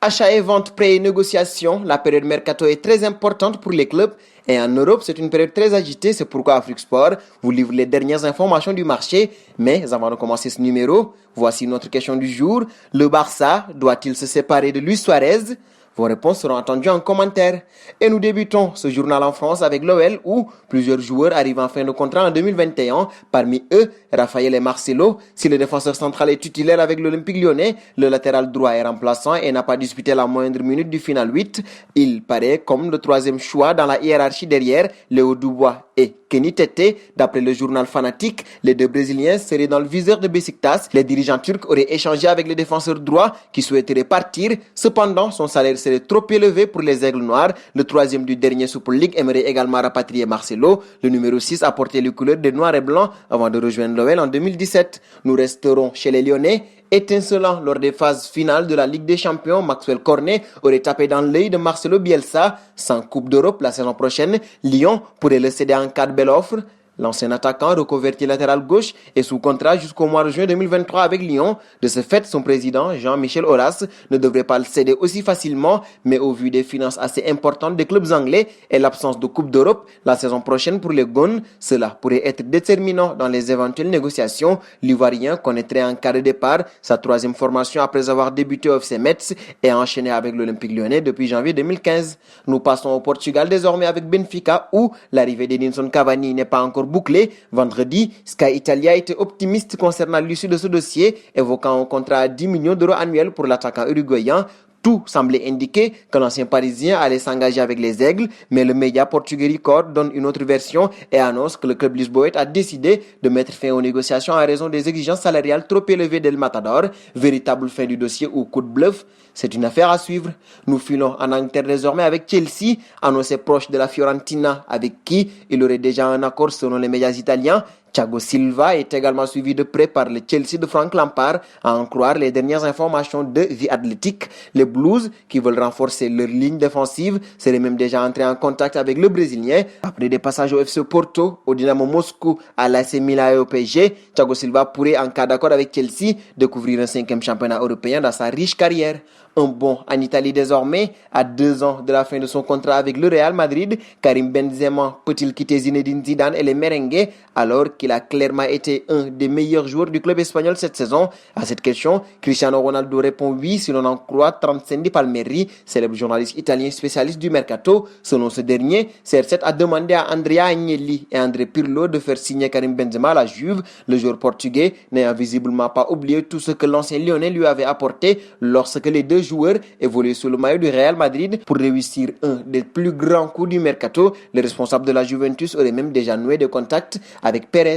Achat et vente, prêt et négociation, la période mercato est très importante pour les clubs et en Europe, c'est une période très agitée. C'est pourquoi Afrique Sport vous livre les dernières informations du marché. Mais avant de commencer ce numéro, voici notre question du jour. Le Barça doit-il se séparer de Luis Suarez? Vos réponses seront attendues en commentaire. Et nous débutons ce journal en France avec l'OL où plusieurs joueurs arrivent en fin de contrat en 2021. Parmi eux, Raphaël et Marcelo. Si le défenseur central est titulaire avec l'Olympique Lyonnais, le latéral droit est remplaçant et n'a pas disputé la moindre minute du final 8. Il paraît comme le troisième choix dans la hiérarchie derrière Léo Dubois et Kenny Tete. D'après le journal Fanatique, les deux Brésiliens seraient dans le viseur de Besiktas. Les dirigeants turcs auraient échangé avec le défenseur droit qui souhaiterait partir. Cependant, son salaire serait trop élevé pour les Aigles Noirs. Le troisième du dernier Super League aimerait également rapatrier Marcelo. Le numéro 6 a porté les couleurs des Noirs et Blancs avant de rejoindre l'OL en 2017. Nous resterons chez les Lyonnais. Étincelant lors des phases finales de la Ligue des Champions, Maxwell Cornet aurait tapé dans l'œil de Marcelo Bielsa. Sans Coupe d'Europe la saison prochaine, Lyon pourrait le céder en cas de belle offre. L'ancien attaquant reconverti latéral gauche est sous contrat jusqu'au mois de juin 2023 avec Lyon. De ce fait, son président, Jean-Michel Aulas, ne devrait pas le céder aussi facilement, mais au vu des finances assez importantes des clubs anglais et l'absence de Coupe d'Europe la saison prochaine pour les Gones, cela pourrait être déterminant dans les éventuelles négociations. L'Ivoirien connaîtrait en cas de départ sa troisième formation après avoir débuté au FC Metz et enchaîné avec l'Olympique Lyonnais depuis janvier 2015. Nous passons au Portugal désormais avec Benfica où l'arrivée d'Edinson Cavani n'est pas encore bouclé. Vendredi, Sky Italia était optimiste concernant l'issue de ce dossier, évoquant un contrat à 10 millions d'euros annuels pour l'attaquant uruguayen. Tout semblait indiquer que l'ancien Parisien allait s'engager avec les Aigles, mais le média portugais Record donne une autre version et annonce que le club lisboète a décidé de mettre fin aux négociations en raison des exigences salariales trop élevées d'El Matador. Véritable fin du dossier ou coup de bluff? C'est une affaire à suivre. Nous filons en Angleterre désormais avec Chelsea, annoncé proche de la Fiorentina, avec qui il aurait déjà un accord selon les médias italiens. Thiago Silva est également suivi de près par le Chelsea de Frank Lampard, à en croire les dernières informations de The Athletic. Les Blues, qui veulent renforcer leur ligne défensive, seraient même déjà entrés en contact avec le Brésilien. Après des passages au FC Porto, au Dynamo Moscou, à l'AC Milan et au PSG, Thiago Silva pourrait, en cas d'accord avec Chelsea, découvrir un 5e championnat européen dans sa riche carrière. Un bond en Italie désormais, à 2 ans de la fin de son contrat avec le Real Madrid, Karim Benzema peut-il quitter Zinedine Zidane et les merengues alors qu'il a clairement été un des meilleurs joueurs du club espagnol cette saison? À cette question, Cristiano Ronaldo répond oui si l'on en croit Transcendi Palmeri, célèbre journaliste italien spécialiste du mercato. Selon ce dernier, CR7 a demandé à Andrea Agnelli et André Pirlo de faire signer Karim Benzema à la Juve, le joueur portugais n'ayant visiblement pas oublié tout ce que l'ancien Lyonnais lui avait apporté lorsque les deux joueurs évoluaient sous le maillot du Real Madrid pour réussir un des plus grands coups du mercato. Le responsable de la Juventus aurait même déjà noué des contacts avec Pérez.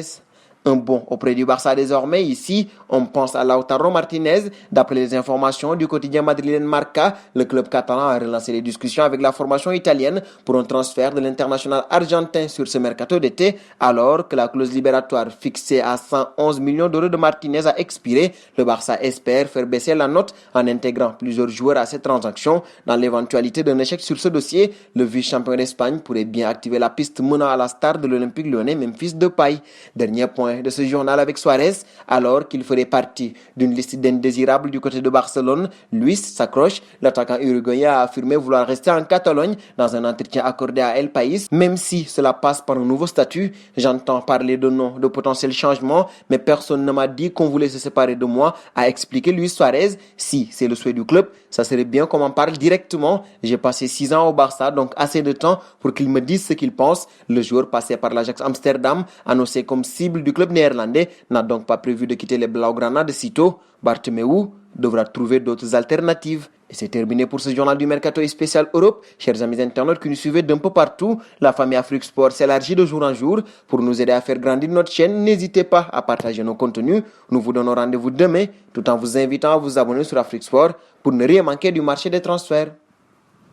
Un bond auprès du Barça désormais. Ici, on pense à Lautaro Martinez. D'après les informations du quotidien madrilène Marca, le club catalan a relancé les discussions avec la formation italienne pour un transfert de l'international argentin sur ce mercato d'été, alors que la clause libératoire fixée à 111 millions d'euros de Martinez a expiré. Le Barça espère faire baisser la note en intégrant plusieurs joueurs à cette transaction. Dans l'éventualité d'un échec sur ce dossier, le vice-champion d'Espagne pourrait bien activer la piste menant à la star de l'Olympique Lyonnais, Memphis Depay. Dernier point de ce journal avec Suarez, alors qu'il ferait partie d'une liste d'indésirables du côté de Barcelone. Luis s'accroche. L'attaquant uruguayen a affirmé vouloir rester en Catalogne dans un entretien accordé à El País, même si cela passe par un nouveau statut. J'entends parler de noms, de potentiels changements, mais personne ne m'a dit qu'on voulait se séparer de moi, a expliqué Luis Suarez. Si c'est le souhait du club, ça serait bien qu'on m'en parle directement. J'ai passé 6 ans au Barça, donc assez de temps pour qu'ils me disent ce qu'ils pensent. Le joueur passé par l'Ajax Amsterdam, annoncé comme cible du club néerlandais, n'a donc pas prévu de quitter les Blaugrana de sitôt. Bartomeu devra trouver d'autres alternatives. Et c'est terminé pour ce journal du Mercato spécial Europe. Chers amis internautes qui nous suivez d'un peu partout, la famille Afrique Sport s'élargit de jour en jour. Pour nous aider à faire grandir notre chaîne, n'hésitez pas à partager nos contenus. Nous vous donnons rendez-vous demain, tout en vous invitant à vous abonner sur Afrique Sport pour ne rien manquer du marché des transferts.